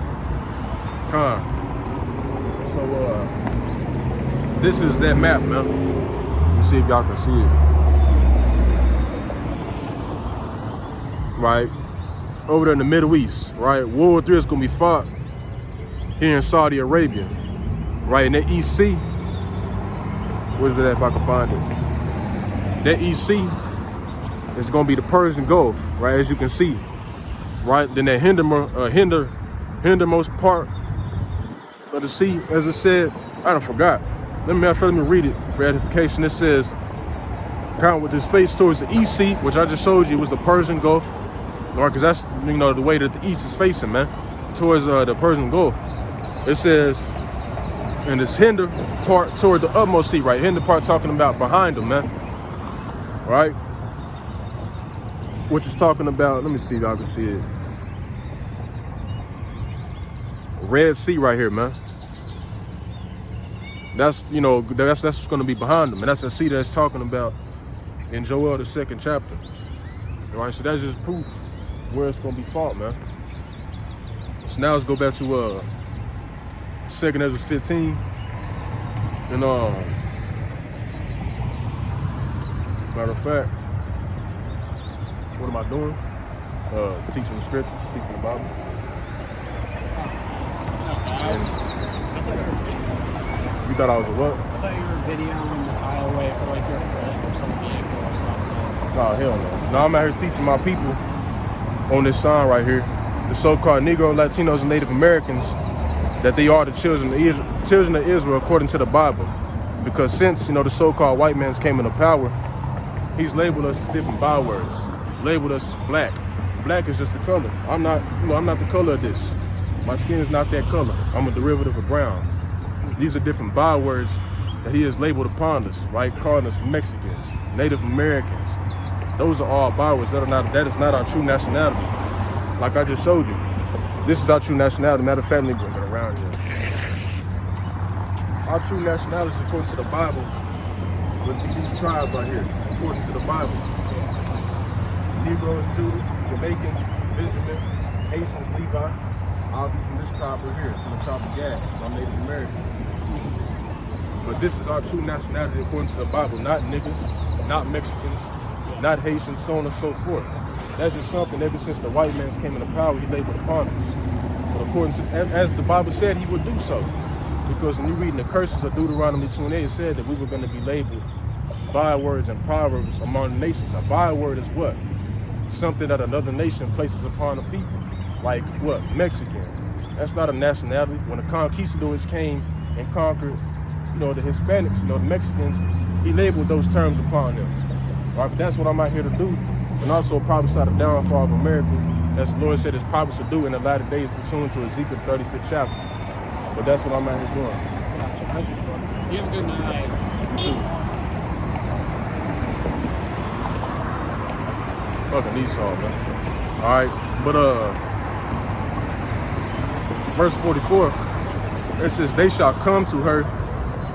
So this is that map, man. Let me see if y'all can see it. Right, over there in the Middle East, right? World War III is gonna be fought here in Saudi Arabia, right? In that East Sea, where's it at if I can find it? That East Sea is gonna be the Persian Gulf, right? As you can see, right? Then that hindermost part of the sea, as it said, I don't forgot. Let me read it for edification. It says, kind of with this face towards the East Sea, which I just showed you was the Persian Gulf, right? Because that's, you know, the way that the East is facing, man, towards the Persian Gulf. It says, and this hinder part toward the utmost sea, right? Hinder part talking about behind them, man, right? Which is talking about, let me see if y'all can see it. Red Sea right here, man. That's, you know, that's what's going to be behind them, and that's the sea that's talking about in Joel, the 2nd chapter. All right, so that's just proof where it's going to be fought, man. So now let's go back to 2nd Ezra 15. And matter of fact, what am I doing? Teaching the scriptures, teaching the Bible. You thought I was a what? I thought you were videoing the highway for like your friend or some vehicle or something. Oh, hell no. No, I'm out here teaching my people on this sign right here, the so-called Negro, Latinos, and Native Americans, that they are the children of Israel according to the Bible. Because since, you know, the so-called white man's came into power, he's labeled us different bywords, labeled us as black. Black is just a color. I'm not the color of this. My skin is not that color. I'm a derivative of brown. These are different bywords that he has labeled upon us, right? Calling us Mexicans, Native Americans. Those are all bywords. That is not our true nationality. Like I just showed you. This is our true nationality. Matter of fact, let me bring it around here. Our true nationality, according to the Bible, would be these tribes right here, according to the Bible. Negroes, Judah, Jamaicans, Benjamin, Haitians, Levi. I'll be from this tribe right here, from the tribe of Gad, so I'm Native American. But this is our true nationality according to the Bible, not niggas, not Mexicans, not Haitians, so on and so forth. That's just something ever since the white man's came into power, he labeled upon us. But according to, as the Bible said, he would do so. Because when you read in the curses of Deuteronomy 28, it said that we were going to be labeled bywords and proverbs among the nations. A byword is what? Something that another nation places upon a people. Like what? Mexican. That's not a nationality. When the conquistadors came and conquered, the Hispanics, the Mexicans, he labeled those terms upon them. Right, but that's what I'm out here to do. And also prophesy the downfall of America, as the Lord said his prophets to do in the latter days, pursuant to Ezekiel 35th chapter. But that's what I'm out here doing. Gotcha. You have a good night. You too. Fucking Esau, man. Alright, but verse 44, it says, they shall come to her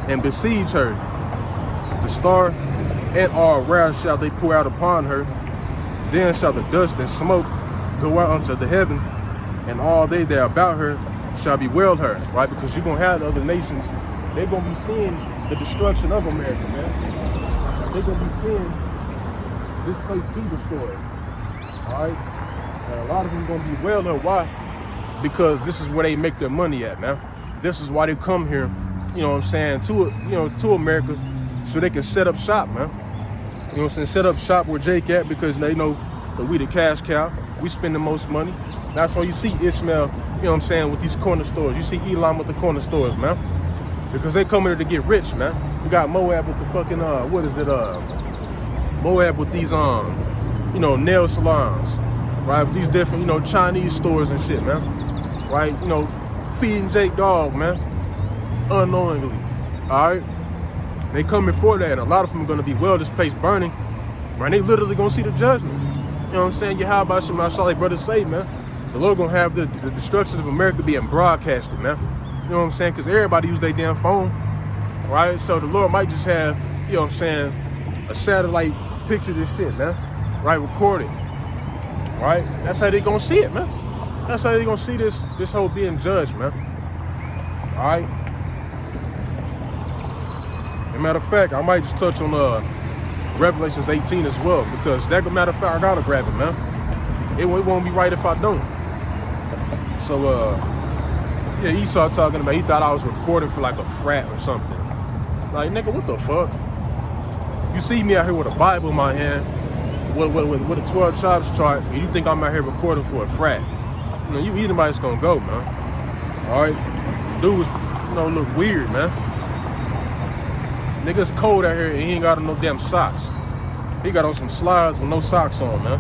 and besiege her. The star and all wrath shall they pour out upon her. Then shall the dust and smoke go out unto the heaven, and all they that are about her shall bewail her, right? Because you're going to have the other nations, they're going to be seeing the destruction of America, man. They're going to be seeing this place be destroyed, all right? And a lot of them going to bewail her. Why? Because this is where they make their money at, man. This is why they come here, to America, so they can set up shop, man. Set up shop where Jake at, because they know that we the cash cow. We spend the most money. That's why you see Ishmael, with these corner stores. You see Elon with the corner stores, man. Because they come here to get rich, man. We got Moab with the fucking, Moab with these, nail salons, right? With these different, Chinese stores and shit, man. Right? Feeding Jake dog, man. Unknowingly, all right? They coming for that, and a lot of them are going to be, this place burning, man. They literally going to see the judgment. Yahawashi, I saw like brothers say, man, the Lord going to have the destruction of America being broadcasted, man. Because everybody use their damn phone, right? So the Lord might just have, a satellite picture of this shit, man, right? Record it, right? That's how they going to see it, man. That's how they going to see this whole being judged, man. All right? Matter of fact, I might just touch on Revelations 18 as well, because matter of fact, I gotta grab it, man. It won't be right if I don't. So, Esau talking about, he thought I was recording for like a frat or something. Like, nigga, what the fuck? You see me out here with a Bible in my hand, with a 12 tribes chart, and you think I'm out here recording for a frat? Anybody's gonna go, man. All right, dude was, look weird, man. Nigga, it's cold out here and he ain't got on no damn socks. He got on some slides with no socks on, man.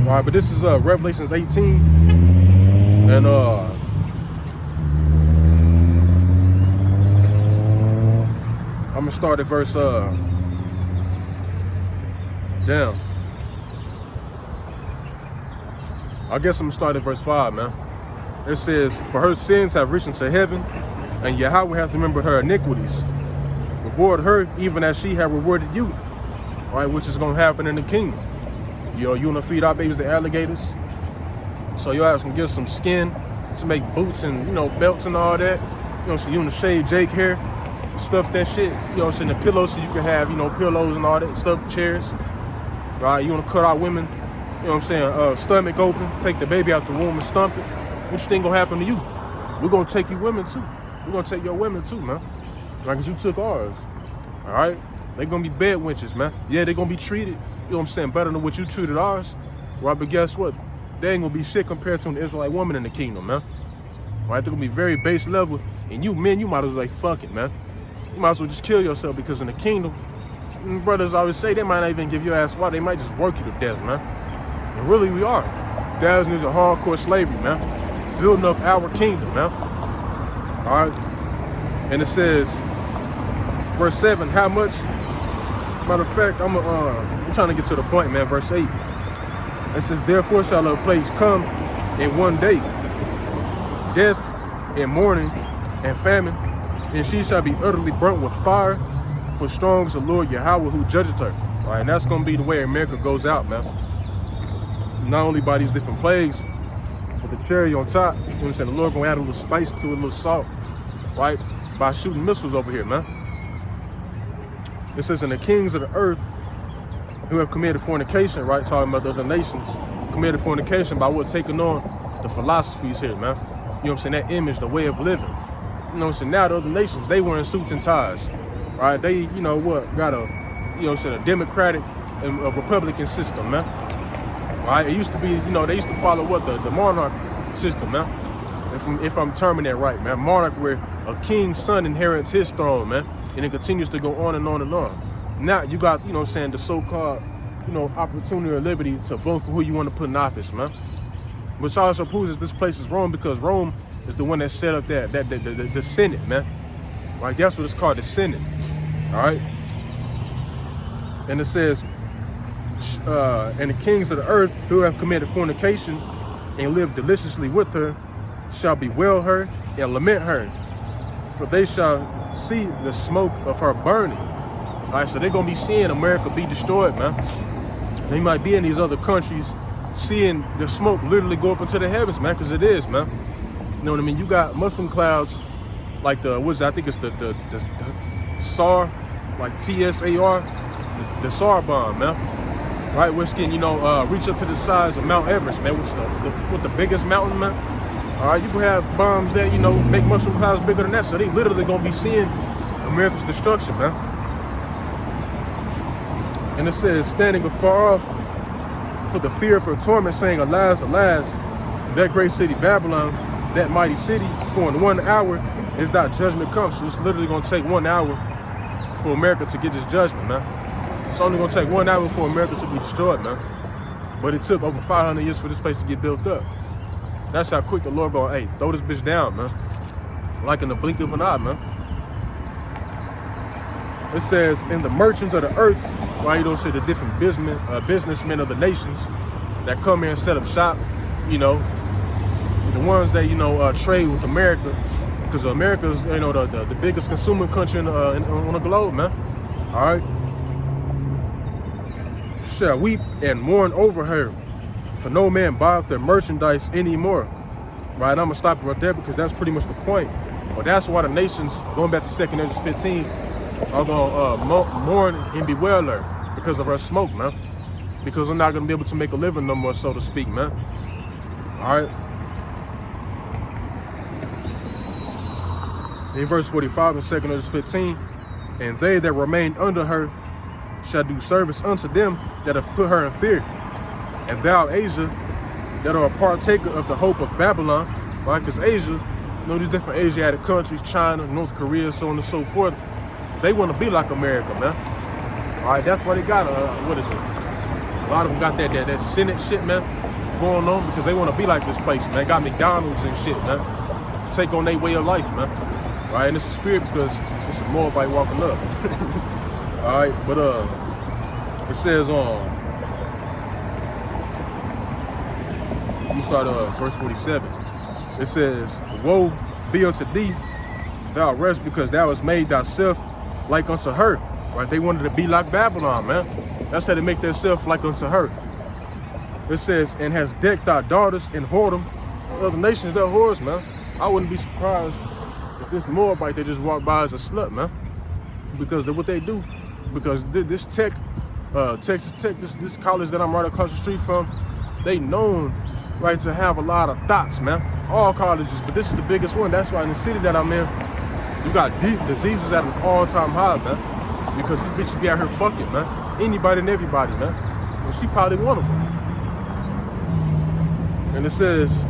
All right, but this is Revelations 18. And I'm gonna start at verse damn. I guess I'm gonna start at verse 5, man. It says, for her sins have risen to heaven, and Yahweh hath remembered her iniquities. Reward her even as she have rewarded you. Right, which is gonna happen in the kingdom. You wanna feed our babies to alligators. So your ass can get some skin to make boots and belts and all that. So you wanna shave Jake hair, stuff that shit. In the pillows so you can have pillows and all that stuff, chairs. Right, you wanna cut out women. Stomach open, take the baby out the womb and stump it. What you think gonna happen to you? We're gonna take you women too. We're gonna take your women too, man. Like, cause you took ours. All right? They're gonna be bed wenches, man. Yeah, they're gonna be treated, better than what you treated ours. Right, but guess what? They ain't gonna be shit compared to an Israelite woman in the kingdom, man. Right? They're gonna be very base level. And you men, you might as well fuck it, man. You might as well just kill yourself, because in the kingdom, brothers always say they might not even give your ass why. They might just work you to death, man. And really we are. Thousands is a hardcore slavery, man. Building up our kingdom, man. All right, and it says, verse 7, how much? Matter of fact, I'm trying to get to the point, man. Verse 8, it says, therefore shall a place come in one day, death and mourning and famine, and she shall be utterly burnt with fire, for strong is the Lord Yahweh who judgeth her. All right, and that's gonna be the way America goes out, man. Not only by these different plagues, with the cherry on top, the Lord gonna add a little spice to it, a little salt, right? By shooting missiles over here, man. It says, and the kings of the earth who have committed fornication, right? Talking about the other nations, committed fornication by what? Taking on the philosophies here, man. That image, the way of living. you know, so now the other nations, they wearing suits and ties, right? They, you know what, got a, you know, a Democratic and a Republican system, man. Right? It used to be, you know, they used to follow what the monarch system, man. If I'm terming that right, man. Monarch, where a king's son inherits his throne, man, and it continues to go on and on and on. Now you got, you know, saying the so-called, you know, opportunity or liberty to vote for who you want to put in office, man. Which also proves that this place is Rome, because Rome is the one that set up the Senate, man. Right? That's what it's called, the Senate. All right. And it says, and the kings of the earth who have committed fornication and lived deliciously with her shall bewail her and lament her, for they shall see the smoke of her burning. All right, so they're gonna be seeing America be destroyed, man. They might be in these other countries seeing the smoke literally go up into the heavens, man, because it is, man. You know what I mean? You got Muslim clouds like I think it's the SAR, like TSAR, the SAR bomb, man. Right, which can, you know, reach up to the size of Mount Everest, man, which is the biggest mountain, man. All right, you can have bombs that, you know, make mushroom clouds bigger than that, so they literally gonna be seeing America's destruction, man. And it says, standing afar off for the fear of her torment, saying, alas, alas, that great city Babylon, that mighty city, for in 1 hour is thy judgment come. So it's literally gonna take 1 hour for America to get this judgment, man. It's only gonna take 1 hour for America to be destroyed, man. But it took over 500 years for this place to get built up. That's how quick the Lord gonna, hey, throw this bitch down, man. Like in the blink of an eye, man. It says, in the merchants of the earth, why you don't say the different businessmen of the nations that come here and set up shop, you know, the ones that, you know, trade with America, because America's, you know, the biggest consuming country on the globe, man. All right. Shall weep and mourn over her, for no man buyeth their merchandise anymore. Right, I'm gonna stop it right there because that's pretty much the point. But that's why the nations, going back to 2 Ezra 15, are gonna mourn and bewail her because of her smoke, man. Because they're not gonna be able to make a living no more, so to speak, man. All right. In verse 45 in 2 Ezra 15, and they that remain under her shall do service unto them that have put her in fear. And thou, Asia, that are a partaker of the hope of Babylon, right? Because Asia, you know, these different Asiatic countries, China, North Korea, so on and so forth, they want to be like America, man. All right, that's why they got, what is it? A lot of them got that Senate shit, man, going on, because they want to be like this place, man. Got McDonald's and shit, man. Take on their way of life, man. Right, and it's a spirit because it's a Moabite walking up. All right, but it says you start verse 47. It says, woe be unto thee, thou rest, because thou hast made thyself like unto her. Right, they wanted to be like Babylon, man. That's how they make themselves like unto her. It says, and has decked thy daughters in whoredom. Other nations, they're whores, man. I wouldn't be surprised if this Moabite they just walk by as a slut, man, because of what they do. Because this Texas Tech, this college that I'm right across the street from, they known, right, to have a lot of thoughts, man. All colleges, but this is the biggest one. That's why in the city that I'm in, you got diseases at an all-time high, man. Because these bitches be out here fucking, man. Anybody and everybody, man. And she probably one of them. And it says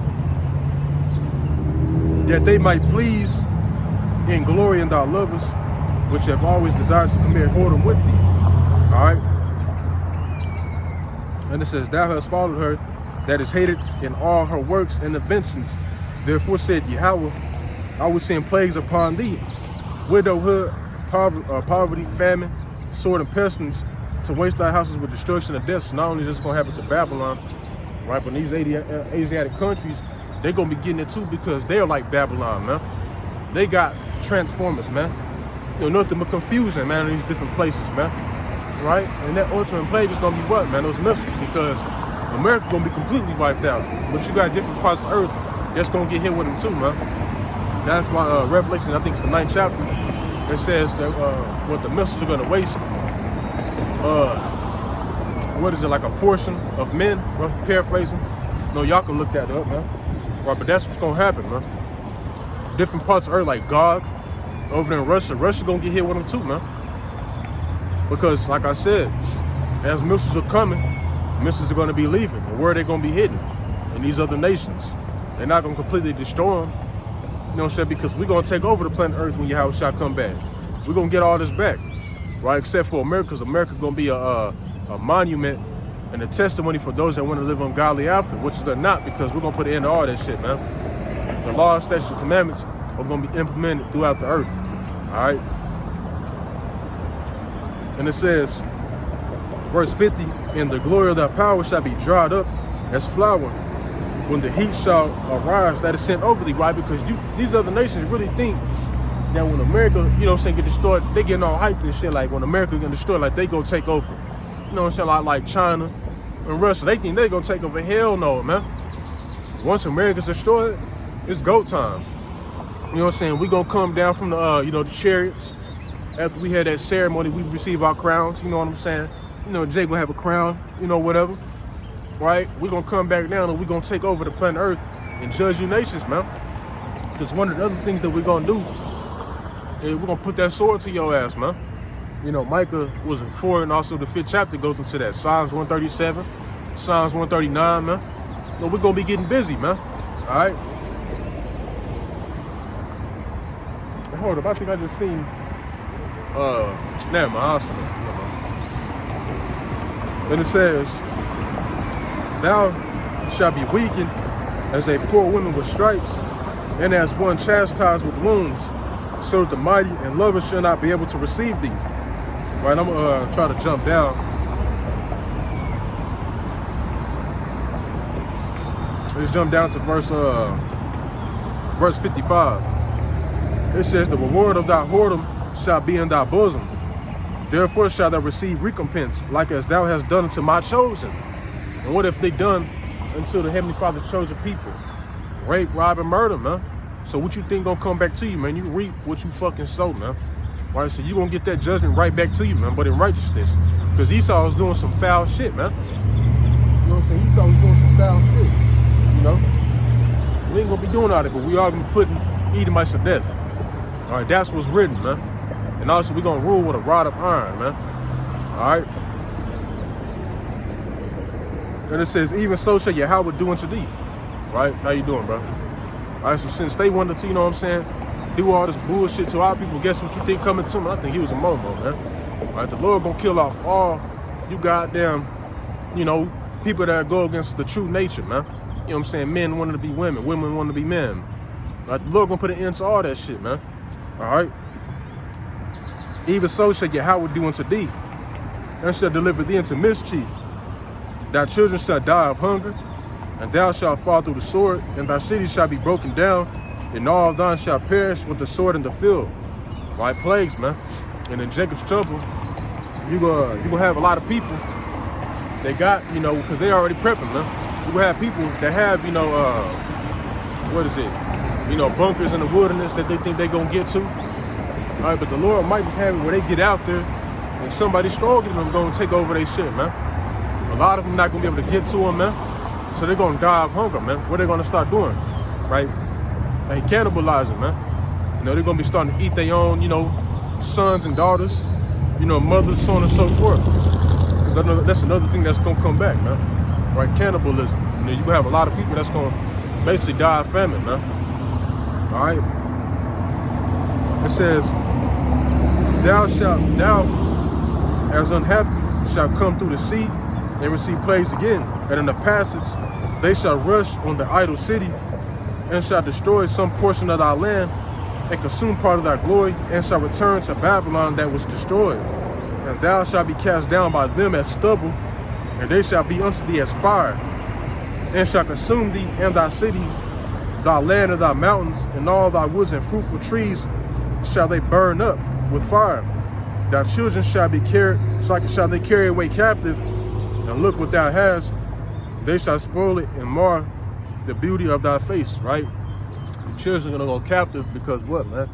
that they might please and glory in thy lovers, which have always desired to commit whoredom with thee. All right. And it says, thou hast followed her that is hated in all her works and inventions. Therefore said Yahweh, I will send plagues upon thee, widowhood, poverty, famine, sword, and pestilence, to waste thy houses with destruction and death. So not only is this going to happen to Babylon, right, but these Asiatic countries, they're going to be getting it too, because they're like Babylon, man. They got transformers, man. You know, nothing but confusion, man, in these different places, man. Right? And that ultimate plague is going to be what, man? Those missiles, because America going to be completely wiped out. But you got different parts of Earth that's going to get hit with them too, man. That's why Revelation, I think it's the 9th chapter, it says that what the missiles are going to waste, what is it, like a portion of men, paraphrasing. No, y'all can look that up, man. Right, but that's what's going to happen, man. different parts of Earth, like Gog, over there in Russia. Russia gonna get hit with them too, man. Because, like I said, as missiles are coming, missiles are gonna be leaving. And where are they gonna be hitting? In these other nations. They're not gonna completely destroy them. You know what I'm saying? Because we're gonna take over the planet Earth when Yahawashi come back. We're gonna get all this back, right? Except for America, because America gonna be a monument and a testimony for those that want to live ungodly after, which they're not, because we're gonna put an end to all that shit, man. The laws, statutes, and commandments are gonna be implemented throughout the earth. All right. And it says, verse 50, and the glory of thy power shall be dried up as flour when the heat shall arise that is sent over thee, right? Because these other nations really think that when America, you know what I'm saying, get destroyed, they getting all hyped and shit, like when America get destroyed, like they go take over. You know what I'm saying, like China and Russia, they think they gonna take over. Hell no, man. Once America's destroyed, it's go time. You know what I'm saying? We gonna come down from the, the chariots. After we had that ceremony, we receive our crowns. You know what I'm saying? You know, Jay gonna have a crown. You know, whatever. Right? We gonna come back down and we gonna take over the planet Earth and judge you nations, man. Because one of the other things that we're gonna do is we're gonna put that sword to your ass, man. You know, Micah was in 4, and also the 5th chapter goes into that. Psalms 137, Psalms 139, man. You know, we're gonna be getting busy, man. All right. Hold up, I think I just seen. Never mind, hospital. And it says, thou shalt be weakened as a poor woman with stripes, and as one chastised with wounds, so that the mighty and lovers shall not be able to receive thee. Right, I'm gonna try to jump down. Let's jump down to verse 55. It says, the reward of thy whoredom shall be in thy bosom. Therefore shalt thou receive recompense, like as thou hast done unto my chosen. And what if they done unto the Heavenly Father's chosen people? Rape, rob, and murder, man. So what you think gonna come back to you, man? You reap what you fucking sow, man. Right, so you gonna get that judgment right back to you, man, but in righteousness. Because Esau was doing some foul shit, man. You know what I'm saying? Esau was doing some foul shit, you know? We ain't gonna be doing all that, but we are gonna be putting Edomites to death. All right, that's what's written, man. And also, we're gonna rule with a rod of iron, man. All right? And it says, even so shall Yahweh do unto thee. Right? How you doing, bro? All right, so since they wanted to, you know what I'm saying, do all this bullshit to our people, guess what you think coming to him? I think he was a momo, man. All right, the Lord gonna kill off all you goddamn, you know, people that go against the true nature, man. You know what I'm saying? Men wanting to be women, women wanting to be men. All right, the Lord gonna put an end to all that shit, man. All right? Even so shall Yahweh do unto thee, and shall deliver thee into mischief. Thy children shall die of hunger, and thou shalt fall through the sword, and thy city shall be broken down, and all of thine shall perish with the sword in the field. Right? Plagues, man. And in Jacob's trouble, you gonna have a lot of people. They got, you know, because they already prepping, man. You gonna have people that have, you know, what is it? You know, bunkers in the wilderness that they think they gonna get to. All right, but the Lord might just have it where they get out there and somebody stronger than them gonna take over their shit, man. A lot of them not gonna be able to get to them, man. So they're gonna die of hunger, man. What they gonna start doing, right? They cannibalizing, man. You know, they're gonna be starting to eat their own, you know, sons and daughters, you know, mothers, so on and so forth. Because that's another thing that's gonna come back, man. Right? Cannibalism. You know, you gonna have a lot of people that's gonna basically die of famine, man. All right. It says, thou as unhappy shalt come through the sea and receive plagues again, and in the passage they shall rush on the idol city and shall destroy some portion of thy land and consume part of thy glory, and shall return to Babylon that was destroyed. And thou shalt be cast down by them as stubble, and they shall be unto thee as fire, and shall consume thee and thy cities, thy land and thy mountains, and all thy woods and fruitful trees shall they burn up with fire. Thy children shall be carried, shall they carry away captive, and look what thou hast, they shall spoil it and mar the beauty of thy face, right? The children are gonna go captive because what, man?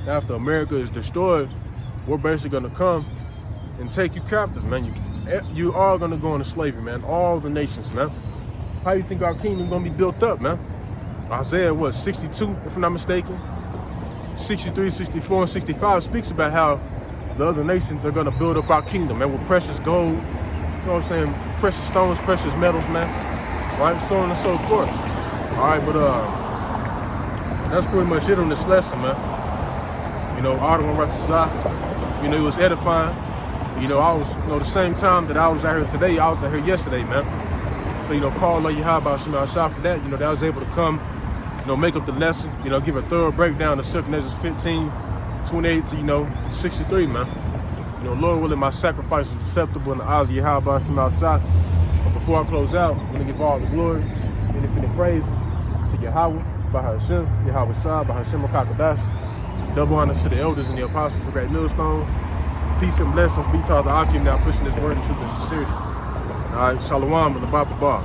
After America is destroyed, we're basically gonna come and take you captive, man. You are gonna go into slavery, man. All the nations, man. How you think our kingdom gonna be built up, man? Isaiah, 62, if I'm not mistaken? 63, 64, and 65 speaks about how the other nations are gonna build up our kingdom, man, with precious gold, you know what I'm saying, precious stones, precious metals, man, right, so on and so forth. All right, but that's pretty much it on this lesson, man. You know, Autumn Ratazah, you know, it was edifying. You know, I was, you know, the same time that I was out here today, I was out here yesterday, man. So, you know, call Yahawashi for that. You know, that I was able to come, you know, make up the lesson, you know, give a thorough breakdown of Circle 15, 28 to, you know, 63, man. You know, Lord willing, my sacrifice is acceptable in the eyes of Yahawashi. But before I close out, I'm going to give all the glory and infinite praises to Yahweh, Bahasham, Yahawashi, Bahasham Kakadash. Double honors to the elders and the apostles of Great Millstone. Peace and blessings be to all the Akim now pushing this word in truth and sincerity. All right, Shalom and the Baba Bar.